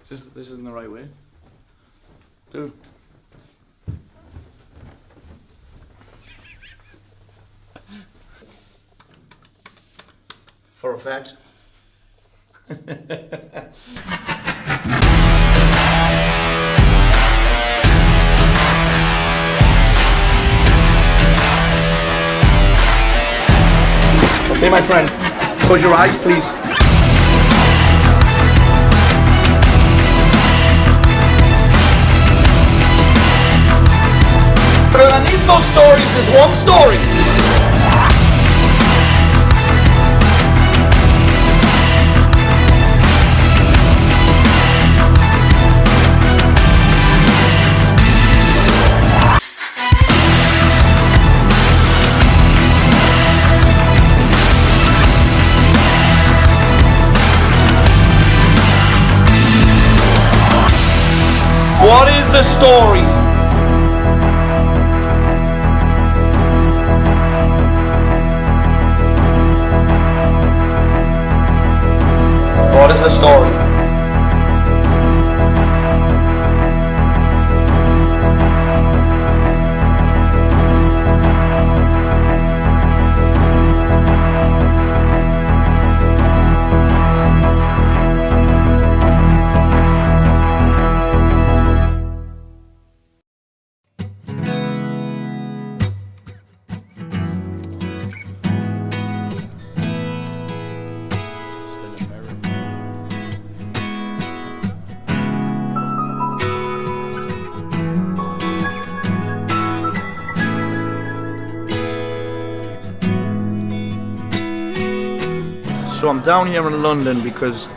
This isn't the right way. Dude. For a fact. Okay, my friend, close your eyes, please. But underneath those stories is one story. What is the story? What is the story? So I'm down here in London because,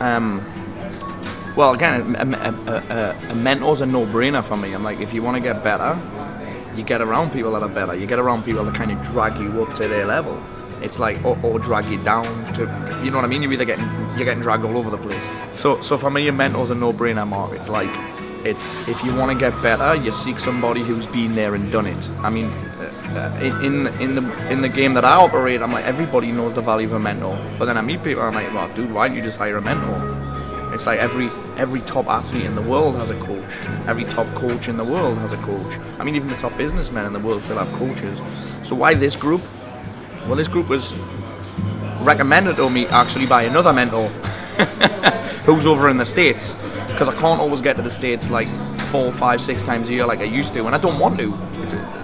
well, again, a mentor's a no-brainer for me. I'm like, if you want to get better, you get around people that are better. You get around people that kind of drag you up to their level. It's like, or drag you down to, you know what I mean? You're getting dragged all over the place. So for me, a mentor's a no-brainer, Mark. It's like, if you want to get better, you seek somebody who's been there and done it. I mean, in the game that I operate, I'm like, everybody knows the value of a mentor. But then I meet people, I'm like, well, dude, why don't you just hire a mentor? It's like every top athlete in the world has a coach. Every top coach in the world has a coach. I mean, even the top businessmen in the world still have coaches. So why this group? Well, this group was recommended to me actually by another mentor who's over in the States, because I can't always get to the States like 4, 5, 6 times a year like I used to, and I don't want to.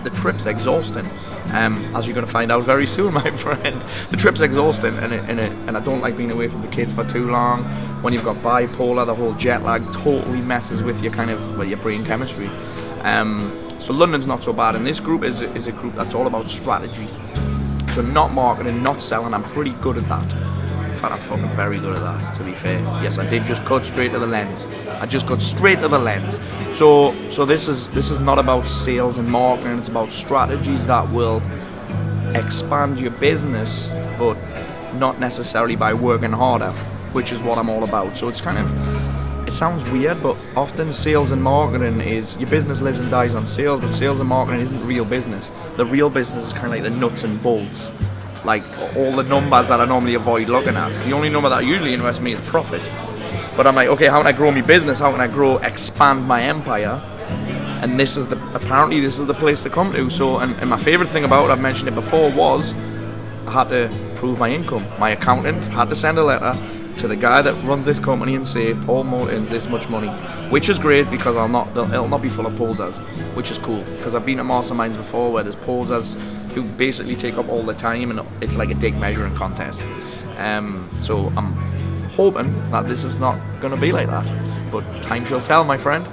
The trip's exhausting, as you're going to find out very soon, my friend. The trip's exhausting, and I don't like being away from the kids for too long. When you've got bipolar, the whole jet lag totally messes with your your brain chemistry. So London's not so bad, and this group is a group that's all about strategy. So not marketing, not selling. I'm pretty good at that. In fact, I'm fucking very good at that, to be fair. Yes, I did just cut straight to the lens. I just got straight to the lens. So this is not about sales and marketing. It's about strategies that will expand your business, but not necessarily by working harder, which is what I'm all about. So it's kind of, it sounds weird, but often sales and marketing is, your business lives and dies on sales, but sales and marketing isn't real business. The real business is kind of like the nuts and bolts. Like all the numbers that I normally avoid looking at. The only number that usually interests me is profit. But I'm like, okay, how can I grow my business? How can I expand my empire? And apparently this is the place to come to. So, and my favorite thing about it, I've mentioned it before, was I had to prove my income. My accountant had to send a letter to the guy that runs this company and say, Paul Moore earns this much money, which is great because it'll not be full of posers, which is cool, because I've been at masterminds before where there's posers who basically take up all the time and it's like a dick measuring contest. So I'm hoping that this is not going to be like that, but time shall tell, my friend.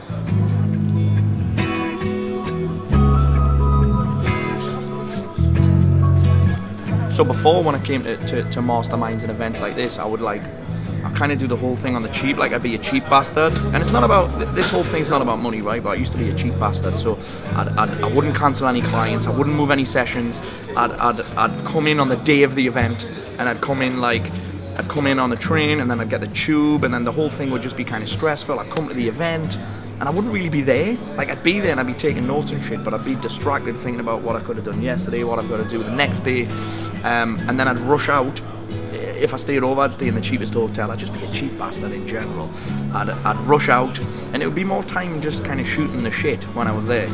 So before, when I came to masterminds and events like this, I kind of do the whole thing on the cheap, like I'd be a cheap bastard. And it's not about, this whole thing's not about money, right? But I used to be a cheap bastard, so I wouldn't cancel any clients, I wouldn't move any sessions. I'd come in on the day of the event, and I'd come in on the train, and then I'd get the tube, and then the whole thing would just be kind of stressful. I'd come to the event, and I wouldn't really be there. Like, I'd be there and I'd be taking notes and shit, but I'd be distracted thinking about what I could have done yesterday, what I've got to do the next day, and then I'd rush out if I stayed over, I'd stay in the cheapest hotel. I'd just be a cheap bastard in general. I'd rush out, and it would be more time just kind of shooting the shit when I was there.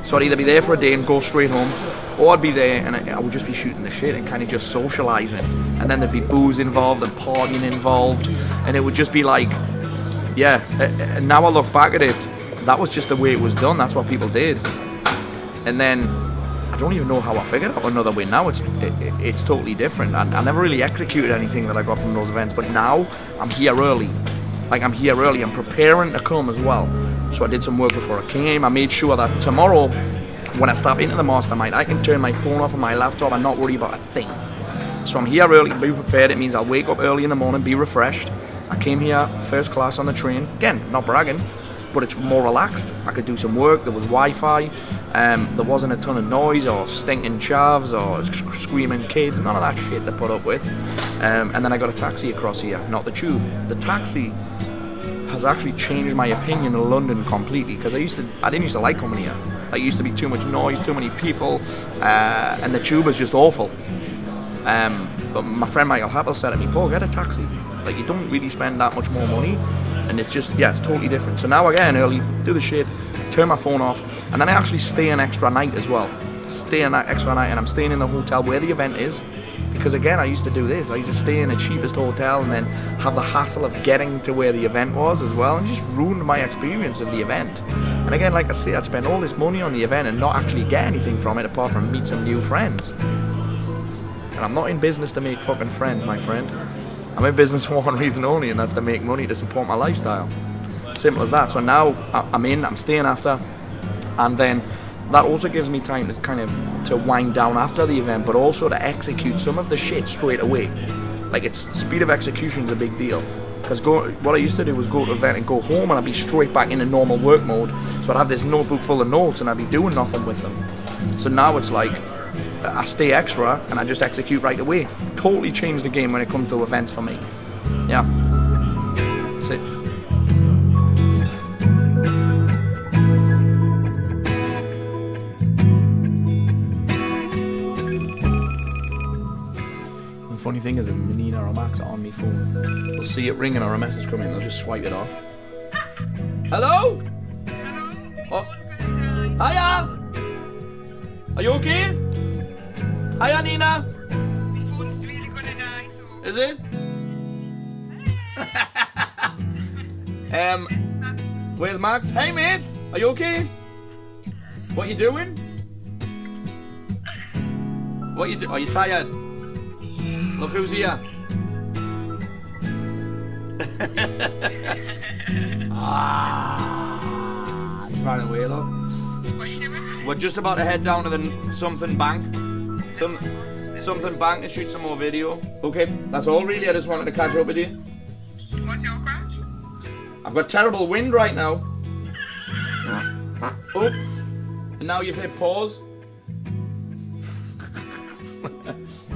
So I'd either be there for a day and go straight home, or I'd be there and I would just be shooting the shit and kind of just socialising. And then there'd be booze involved and partying involved, and it would just be like, yeah. And now I look back at it, that was just the way it was done. That's what people did. And then I don't even know how I figured out another way now. It's totally different. I never really executed anything that I got from those events, but now I'm here early. Like, I'm here early. I'm preparing to come as well. So I did some work before I came. I made sure that tomorrow, when I step into the mastermind, I can turn my phone off on my laptop and not worry about a thing. So I'm here early, be prepared. It means I'll wake up early in the morning, be refreshed. I came here first class on the train. Again, not bragging, but it's more relaxed. I could do some work. There was Wi-Fi. There wasn't a ton of noise or stinking chavs or screaming kids. None of that shit to put up with. And then I got a taxi across here, not the tube. The taxi has actually changed my opinion of London completely, because I didn't used to like coming here. There used to be too much noise, too many people, and the tube was just awful. But my friend Michael Happel said to me, Paul, get a taxi. Like, you don't really spend that much more money, and it's just, yeah, it's totally different. So now I get in early, do the shit, turn my phone off, and then I actually stay an extra night as well. Stay an extra night, and I'm staying in the hotel where the event is. Because again, I used to do this. I used to stay in the cheapest hotel and then have the hassle of getting to where the event was as well, and just ruined my experience of the event. And again, like I say, I'd spend all this money on the event and not actually get anything from it apart from meet some new friends. And I'm not in business to make fucking friends, my friend. I'm in business for one reason only, and that's to make money to support my lifestyle. Simple as that. So now I'm staying after, and then that also gives me time to kind of to wind down after the event, but also to execute some of the shit straight away. Like, it's speed of execution is a big deal. Because what I used to do was go to an event and go home, and I'd be straight back into normal work mode. So I'd have this notebook full of notes, and I'd be doing nothing with them. So now it's like, I stay extra, and I just execute right away. Totally changed the game when it comes to events for me. Yeah. That's it. Funny thing is, if Nina or Max are on my phone, they'll see it ringing or a message coming, they'll just swipe it off. Hello? Oh. Hiya! Are you okay? Hiya, Nina! Is it? Where's Max? Hey, mate! Are you okay? What you doing? Are you tired? Look who's here. He's running away, look. We're just about to head down to the something bank. Something bank to shoot some more video. Okay, that's all really. I just wanted to catch up with you. What's your crash? I've got terrible wind right now. Oh, and now you've hit pause.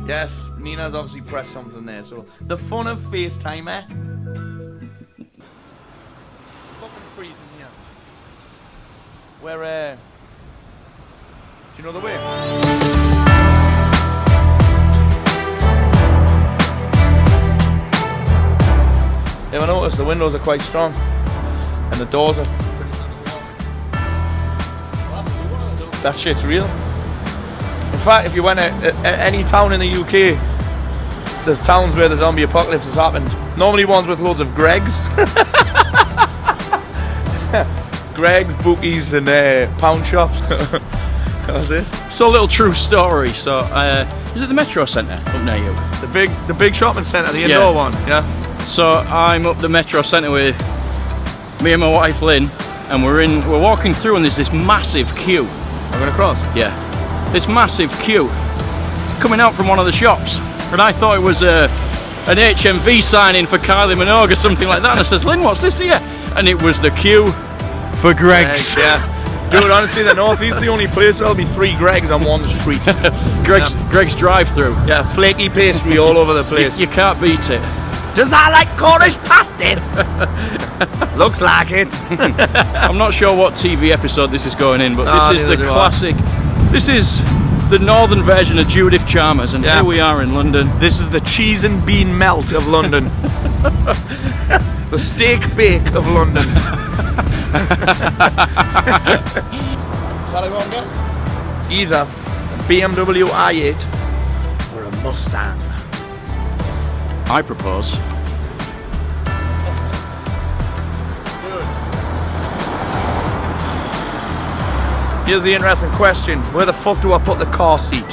Yes, Nina's obviously pressed something there, so the fun of FaceTime, eh? It's fucking freezing here. Where, do you know the way? You ever notice the windows are quite strong, and the doors are pretty much warm? That shit's real. In fact, if you went to any town in the UK, there's towns where the zombie apocalypse has happened. Normally ones with loads of Greggs. Greggs, bookies and pound shops. That's it. So a little true story. So is it the Metro Centre up near you? The big shopping centre, the indoor one, yeah. So I'm up the Metro Centre with me and my wife Lynn, and we're walking through, and there's this massive queue. I'm going across? Yeah. This massive queue coming out from one of the shops, and I thought it was an HMV signing for Kylie Minogue or something like that, and I says, Lynn, what's this here? And it was the queue for Greggs. Yeah. Dude, honestly, the North East is the only place where there'll be 3 Greggs on one street. Greggs drive-through. Yeah, flaky pastry all over the place. You can't beat it. Does that like Cornish pasties? Looks like it. I'm not sure what TV episode this is going in, but this is the classic. This is the northern version of Judith Chalmers, and Yeah. here we are in London. This is the cheese and bean melt of London. The steak bake of London. Shall I go and get? Either a BMW i8 or a Mustang. I propose. Here's the interesting question. Where the fuck do I put the car seat?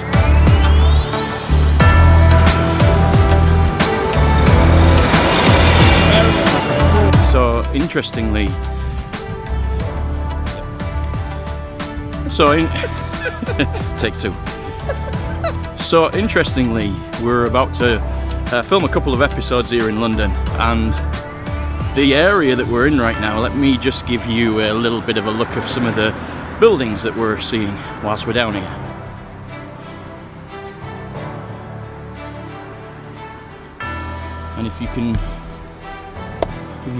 So interestingly, take two. So interestingly, we're about to film a couple of episodes here in London, and the area that we're in right now, let me just give you a little bit of a look of some of the buildings that we're seeing whilst we're down here. And if you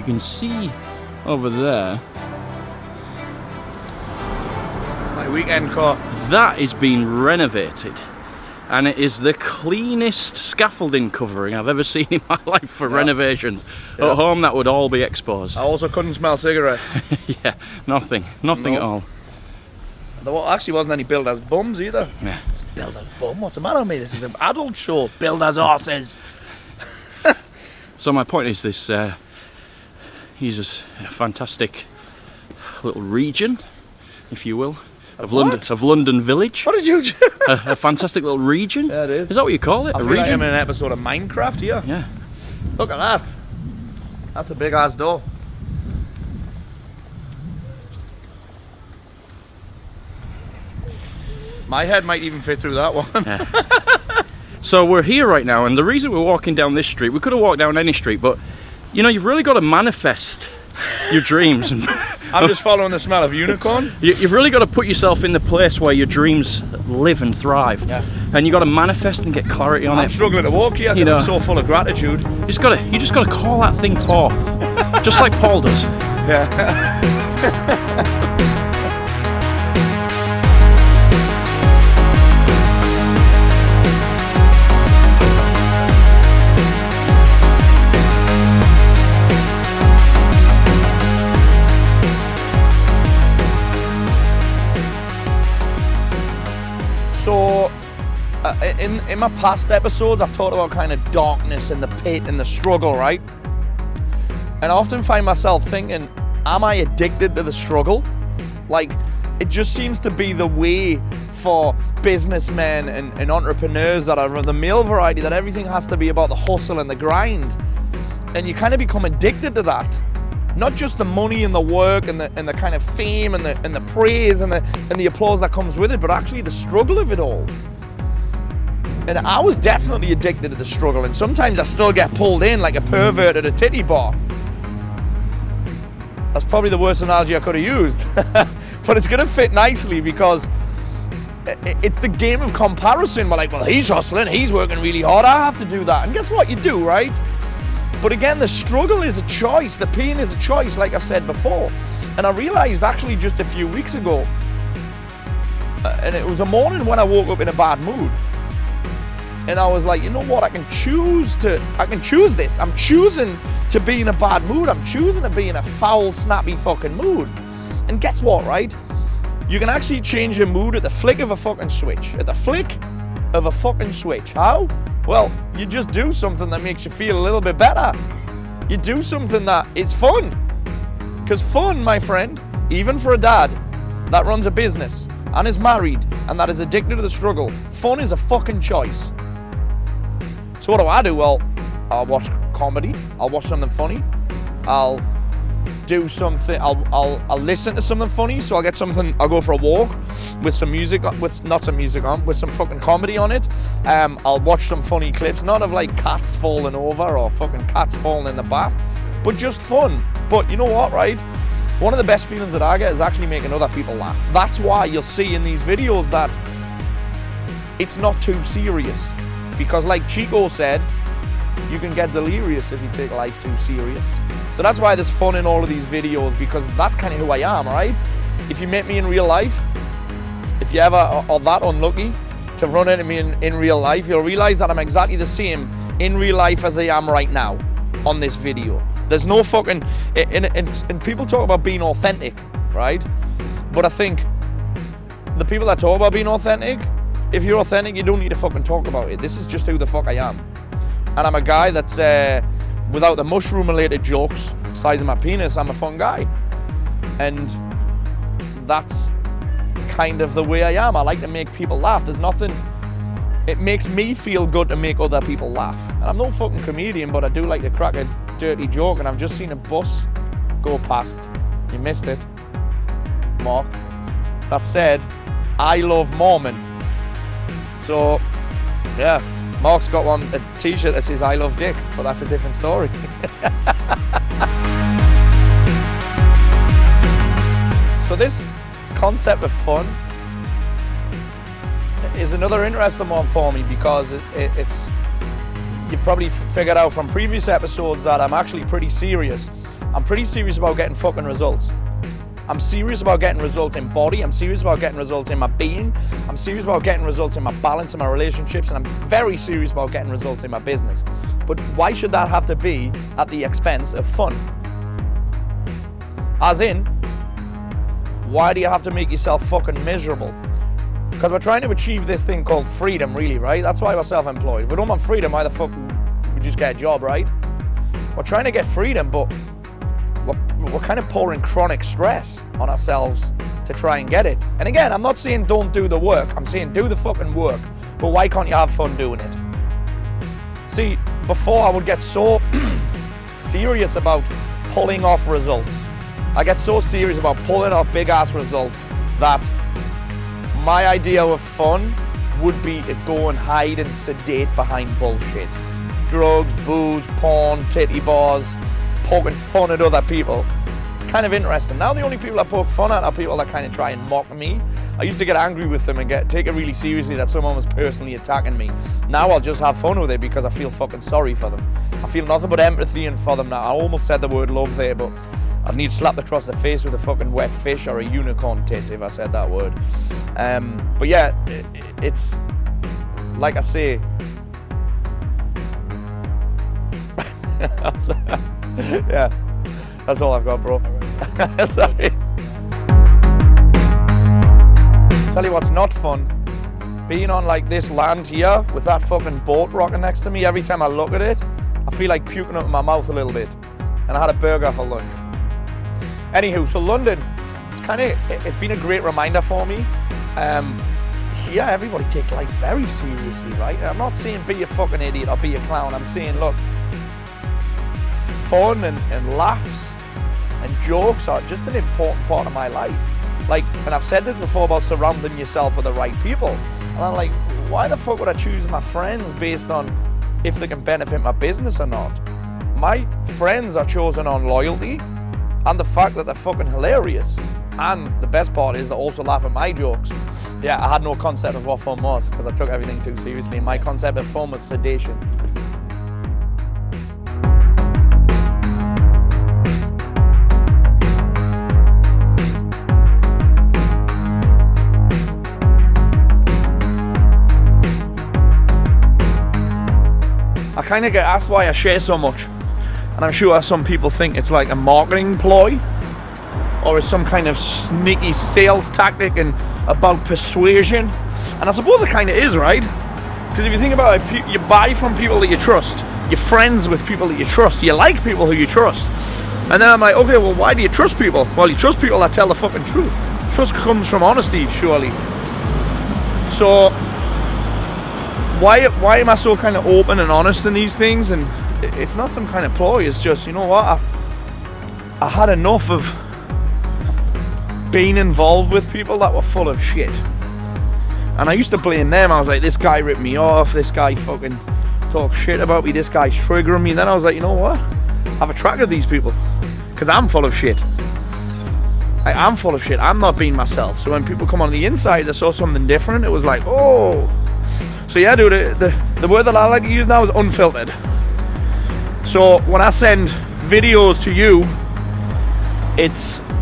can see over there, My weekend car. that is being renovated, and it is the cleanest scaffolding covering I've ever seen in my life for renovations. Yeah. At home that would all be exposed. I also couldn't smell cigarettes. Yeah, nothing No. at all. There actually wasn't any build as bums either. Yeah. Build as bum? What's the matter with me? This is an adult show. Build as horses. So my point is this, he's a fantastic little region, if you will, of London, of London Village. What did you do? A fantastic little region. Yeah, it is. Is that what you call it? I A feel like region? I'm in an episode of Minecraft here. Yeah. Look at that. That's a big ass door. My head might even fit through that one. So we're here right now, and the reason we're walking down this street, we could have walked down any street, but you know, you've really got to manifest your dreams. And I'm just following the smell of unicorn. you've really got to put yourself in the place where your dreams live and thrive. Yeah. And you got to manifest and get clarity on I'm it. struggling to walk here You because know. I'm so full of gratitude. You just got to call that thing forth, just like Paul does. Yeah. So, in my past episodes, I've talked about kind of darkness and the pit and the struggle, right? And I often find myself thinking, am I addicted to the struggle? Like, it just seems to be the way for businessmen and entrepreneurs that are of the male variety, that everything has to be about the hustle and the grind. And you kind of become addicted to that. Not just the money and the work and the kind of fame and the praise and the applause that comes with it, but actually the struggle of it all. And I was definitely addicted to the struggle, and sometimes I still get pulled in like a pervert at a titty bar. That's probably the worst analogy I could have used. But it's gonna fit nicely because it's the game of comparison. We're like, well, he's hustling, he's working really hard, I have to do that. And guess what? You do, right? But again, the struggle is a choice, the pain is a choice, like I've said before. And I realized actually just a few weeks ago, and it was a morning when I woke up in a bad mood. And I was like, you know what, I can choose this. I'm choosing to be in a bad mood. I'm choosing to be in a foul, snappy fucking mood. And guess what, right? You can actually change your mood at the flick of a fucking switch. At the flick of a fucking switch. How? Well, you just do something that makes you feel a little bit better. You do something that is fun. Because fun, my friend, even for a dad that runs a business and is married and that is addicted to the struggle, fun is a fucking choice. So what do? Well, I'll watch comedy, I'll watch something funny, I'll do something, I'll listen to something funny, so I'll go for a walk with some music, with some fucking comedy on it. I'll watch some funny clips, not of like cats falling over or fucking cats falling in the bath, but just fun. But you know what, right? One of the best feelings that I get is actually making other people laugh. That's why you'll see in these videos that it's not too serious. Because like Chico said, you can get delirious if you take life too serious. So that's why there's fun in all of these videos, because that's kind of who I am, right? If you met me in real life, if you ever are that unlucky to run into me in real life, you'll realise that I'm exactly the same in real life as I am right now on this video. There's no fucking... And people talk about being authentic, right? But I think the people that talk about being authentic, if you're authentic, you don't need to fucking talk about it. This is just who the fuck I am. And I'm a guy that's, without the mushroom-related jokes, size of my penis, I'm a fun guy. And that's kind of the way I am. I like to make people laugh. There's nothing... It makes me feel good to make other people laugh. And I'm no fucking comedian, but I do like to crack a dirty joke. And I've just seen a bus go past. You missed it, Mark. That said, I love Mormon. So, yeah, Mark's got a t-shirt that says I love Dick, but that's a different story. So this concept of fun is another interesting one for me, because it's you probably figured out from previous episodes that I'm actually pretty serious. I'm pretty serious about getting fucking results. I'm serious about getting results in body. I'm serious about getting results in my being. I'm serious about getting results in my balance in my relationships, and I'm very serious about getting results in my business. But why should that have to be at the expense of fun? As in, why do you have to make yourself fucking miserable? Because we're trying to achieve this thing called freedom, really, right? That's why we're self-employed. If we don't want freedom, why the fuck we just get a job, right? We're trying to get freedom, but we're kind of pouring chronic stress on ourselves to try and get it. And again, I'm not saying don't do the work. I'm saying do the fucking work. But why can't you have fun doing it? See, before I would get so serious about pulling off results. I get so serious about pulling off big ass results that my idea of fun would be to go and hide and sedate behind bullshit. Drugs, booze, porn, titty bars, poking fun at other people. Kind of interesting. Now the only people I poke fun at are people that kind of try and mock me. I used to get angry with them and take it really seriously that someone was personally attacking me. Now I'll just have fun with it because I feel fucking sorry for them. I feel nothing but empathy for them now. I almost said the word love there, but I'd need slapped across the face with a fucking wet fish or a unicorn tit if I said that word. But yeah, it's like I say. Yeah, that's all I've got, bro. Sorry. Tell you what's not fun. Being on like this land here with that fucking boat rocking next to me. Every time I look at it, I feel like puking up in my mouth a little bit. And I had a burger for lunch. Anywho, so London, it's been a great reminder for me. Here, everybody takes life very seriously, right? I'm not saying be a fucking idiot or be a clown. I'm saying, look, fun and laughs and jokes are just an important part of my life. Like, and I've said this before about surrounding yourself with the right people. And I'm like, why the fuck would I choose my friends based on if they can benefit my business or not? My friends are chosen on loyalty and the fact that they're fucking hilarious. And the best part is they also laugh at my jokes. Yeah, I had no concept of what fun was because I took everything too seriously. My concept of fun was sedation. I kind of get asked why I share so much. And I'm sure some people think it's like a marketing ploy or it's some kind of sneaky sales tactic and about persuasion. And I suppose it kind of is, right? Because if you think about it, you buy from people that you trust. You're friends with people that you trust. You like people who you trust. And then I'm like, okay, well, why do you trust people? Well, you trust people that tell the fucking truth. Trust comes from honesty, surely. So why am I so kind of open and honest in these things? And it's not some kind of ploy. It's just, you know what? I had enough of being involved with people that were full of shit. And I used to blame them. I was like, this guy ripped me off. This guy fucking talks shit about me. This guy's triggering me. And then I was like, you know what? I've attracted these people because I'm full of shit. I'm full of shit. I'm not being myself. So when people come on the inside, they saw something different. It was like, oh. So yeah, dude, the word that I like to use now is unfiltered. So when I send videos to you,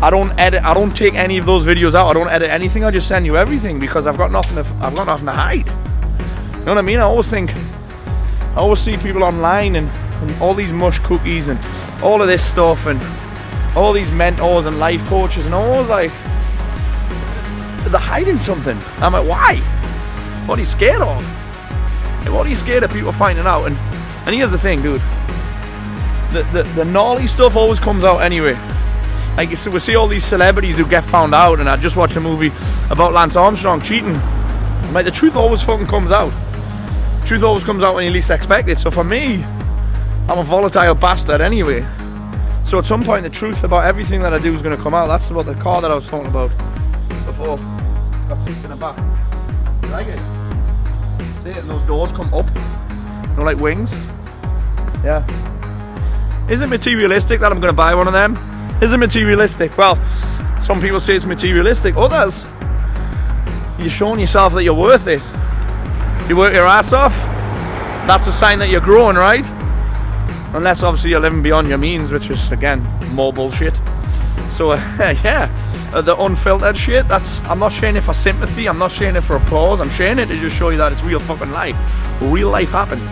I don't take any of those videos out. I don't edit anything. I just send you everything because I've got nothing to hide. You know what I mean? I always see people online and all these mush cookies and all of this stuff and all these mentors and life coaches, and always like they're hiding something. I'm like, why? What are you scared of? Like, what are you scared of people finding out? And here's the thing, dude. The gnarly stuff always comes out anyway. Like, we see all these celebrities who get found out, and I just watched a movie about Lance Armstrong cheating. I'm like, the truth always fucking comes out. The truth always comes out when you least expect it. So for me, I'm a volatile bastard anyway. So at some point the truth about everything that I do is going to come out. That's about the car that I was talking about before. Got seats in the back. You like it? See it? And those doors come up. You know, like wings? Yeah. Is it materialistic that I'm going to buy one of them? Is it materialistic? Well, some people say it's materialistic. Others, you're showing yourself that you're worth it. You work your ass off, that's a sign that you're growing, right? Unless obviously you're living beyond your means, which is, again, more bullshit. So yeah, the unfiltered shit, I'm not sharing it for sympathy, I'm not sharing it for applause, I'm sharing it to just show you that it's real fucking life. Real life happens.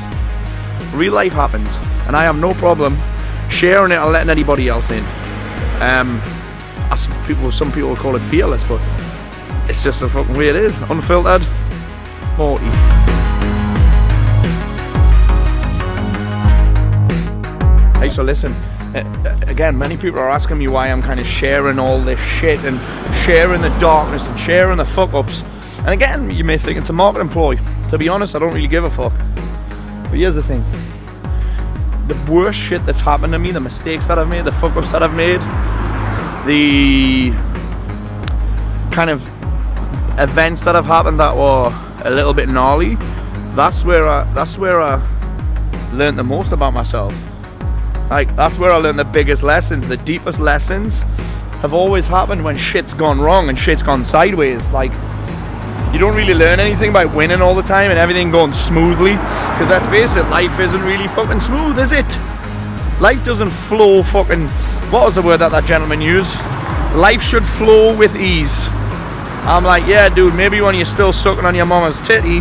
Real life happens. And I have no problem sharing it or letting anybody else in. Some people call it fearless, but it's just the fucking way it is. Unfiltered, Morty. Hey, so listen, again, many people are asking me why I'm kind of sharing all this shit and sharing the darkness and sharing the fuck-ups. And again, you may think it's a marketing ploy. To be honest, I don't really give a fuck. But here's the thing. The worst shit that's happened to me, the mistakes that I've made, the fuck-ups that I've made, the kind of events that have happened that were a little bit gnarly, that's where I learned the most about myself. Like, that's where I learned the biggest lessons. The deepest lessons have always happened when shit's gone wrong and shit's gone sideways. Like, you don't really learn anything by winning all the time and everything going smoothly, because let's face it, life isn't really fucking smooth, is it? Life doesn't flow fucking, what was the word that gentleman used? Life should flow with ease. I'm like, yeah, dude, maybe when you're still sucking on your mama's titty,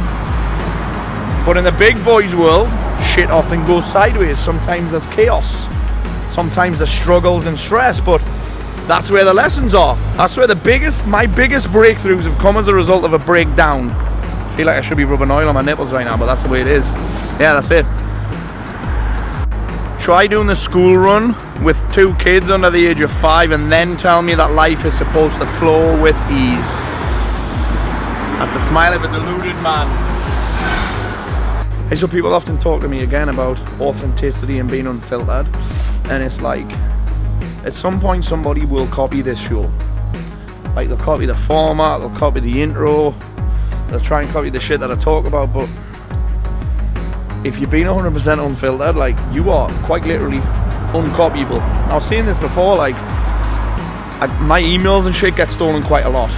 but in the big boys world, shit often goes sideways. Sometimes there's chaos, sometimes there's struggles and stress, but that's where the lessons are. That's where my biggest breakthroughs have come as a result of a breakdown. I feel like I should be rubbing oil on my nipples right now, but that's the way it is. Yeah, that's it. Try doing the school run with 2 kids under the age of 5 and then tell me that life is supposed to flow with ease. That's a smile of a deluded man. Hey, so people often talk to me again about authenticity and being unfiltered, and it's like, at some point somebody will copy this show. Like, they'll copy the format, they'll copy the intro, they'll try and copy the shit that I talk about, but if you've been 100% unfiltered, like, you are quite literally uncopyable. I was saying this before, like, my emails and shit get stolen quite a lot.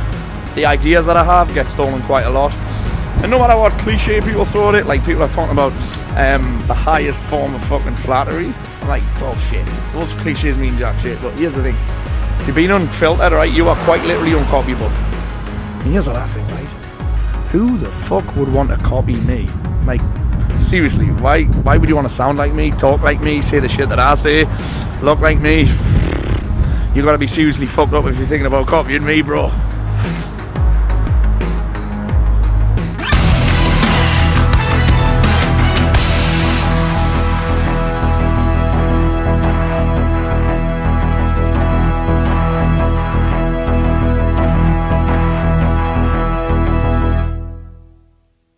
The ideas that I have get stolen quite a lot. And no matter what cliche people throw at it, like people are talking about the highest form of fucking flattery, I'm like, oh shit, those cliches mean jack shit. But here's the thing, if you've been unfiltered, right, you are quite literally uncopyable. And here's what I think, right, who the fuck would want to copy me? Like, seriously, why would you want to sound like me, talk like me, say the shit that I say, look like me? You gotta be seriously fucked up if you're thinking about copying me, bro.